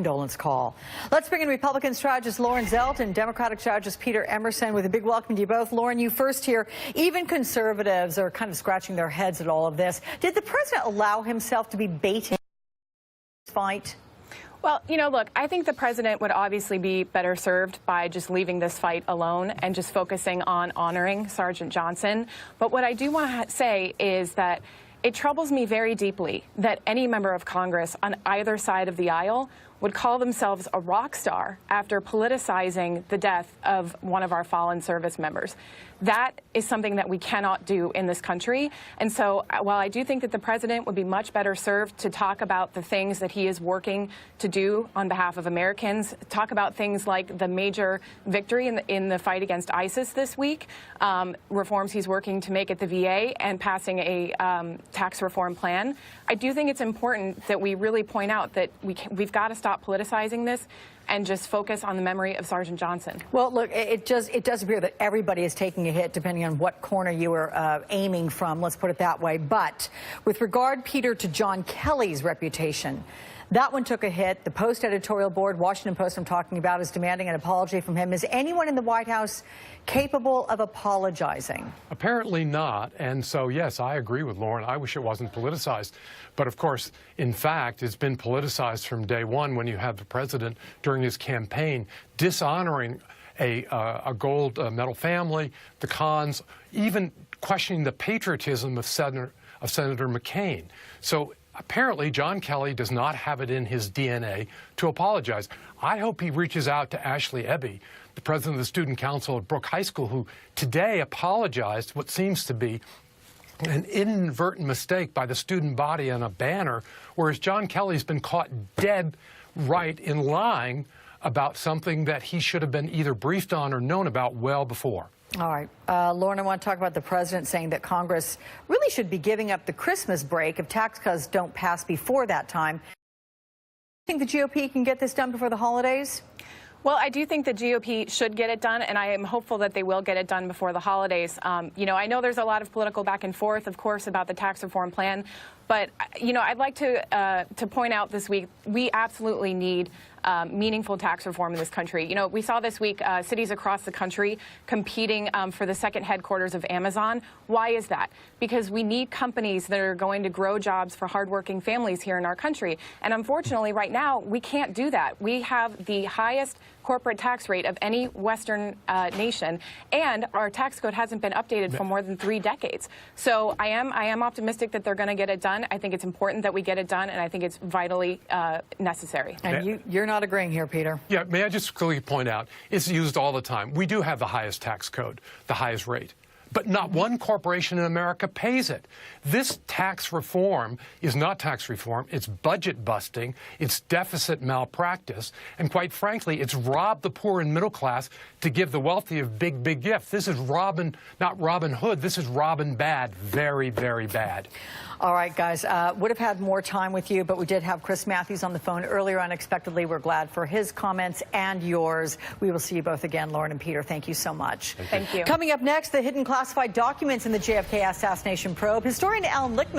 condolence call. Let's bring in Republican strategist Lauren Zelt and Democratic strategist Peter Emerson with a big welcome to you both. Lauren, you first here. Even conservatives are kind of scratching their heads at all of this. Did the president allow himself to be baiting this fight? Well, you know, look, I think the president would obviously be better served by just leaving this fight alone and just focusing on honoring Sergeant Johnson. But what I do want to say is that it troubles me very deeply that any member of Congress on either side of the aisle would call themselves a rock star after politicizing the death of one of our fallen service members. That is something that we cannot do in this country. And so while I do think that the president would be much better served to talk about the things that he is working to do on behalf of Americans, talk about things like the major victory in the fight against ISIS this week, reforms he's working to make at the VA, and passing a tax reform plan, I do think it's important that we really point out that we've got to stop politicizing this and just focus on the memory of Sergeant Johnson. Well, look, it does appear that everybody is taking a hit depending on what corner you are aiming from, let's put it that way. But with regard, Peter, to John Kelly's reputation, that one took a hit. The Post editorial board, Washington Post I'm talking about, is demanding an apology from him. Is anyone in the White House capable of apologizing? Apparently not. And so, yes, I agree with Lauren. I wish it wasn't politicized. But of course, in fact, it's been politicized from day one when you have the president during his campaign dishonoring a gold medal family, the Khans, even questioning the patriotism of Senator McCain. So apparently, John Kelly does not have it in his DNA to apologize. I hope he reaches out to Ashley Ebby, the president of the Student Council at Brooke High School, who today apologized what seems to be an inadvertent mistake by the student body on a banner, whereas John Kelly's been caught dead right in lying about something that he should have been either briefed on or known about well before. All right. Lauren, I want to talk about the president saying that Congress really should be giving up the Christmas break if tax cuts don't pass before that time. Do you think the GOP can get this done before the holidays? Well, I do think the GOP should get it done, and I am hopeful that they will get it done before the holidays. You know, I know there's a lot of political back and forth, of course, about the tax reform plan. But, you know, I'd like to point out this week, we absolutely need meaningful tax reform in this country. You know, we saw this week cities across the country competing for the second headquarters of Amazon. Why is that? Because we need companies that are going to grow jobs for hardworking families here in our country. And unfortunately, right now, we can't do that. We have the highest corporate tax rate of any Western nation, and our tax code hasn't been updated for more than 3 decades. So I am optimistic that they're going to get it done. I think it's important that we get it done, and I think it's vitally necessary. And you're not agreeing here, Peter. Yeah, may I just quickly point out, it's used all the time. We do have the highest tax code, the highest rate. But not one corporation in America pays it. This tax reform is not tax reform. It's budget busting. It's deficit malpractice. And quite frankly, it's robbed the poor and middle class to give the wealthy a big, big gift. This is not Robin Hood. This is Robin Bad. Very, very bad. All right, guys. Would have had more time with you, but we did have Chris Matthews on the phone earlier unexpectedly. We're glad for his comments and yours. We will see you both again, Lauren and Peter. Thank you so much. Thank you. Coming up next, the hidden classified documents in the JFK assassination probe. Historian Alan Lichtman